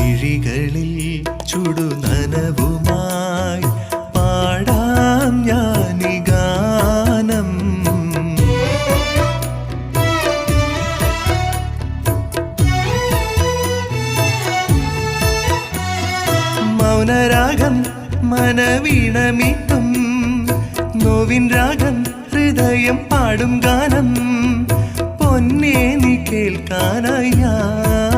മിഴികളിൽ ചുടുനനവുമായി പാടാം ഞാനീ ഗാനം. മൗനരാഗം മനവീണമീട്ടും നോവിൻ രാഗം ഹൃദയം പാടും ഗാനം. പൊന്നേ നീ കേൾക്കാനായി ഞാൻ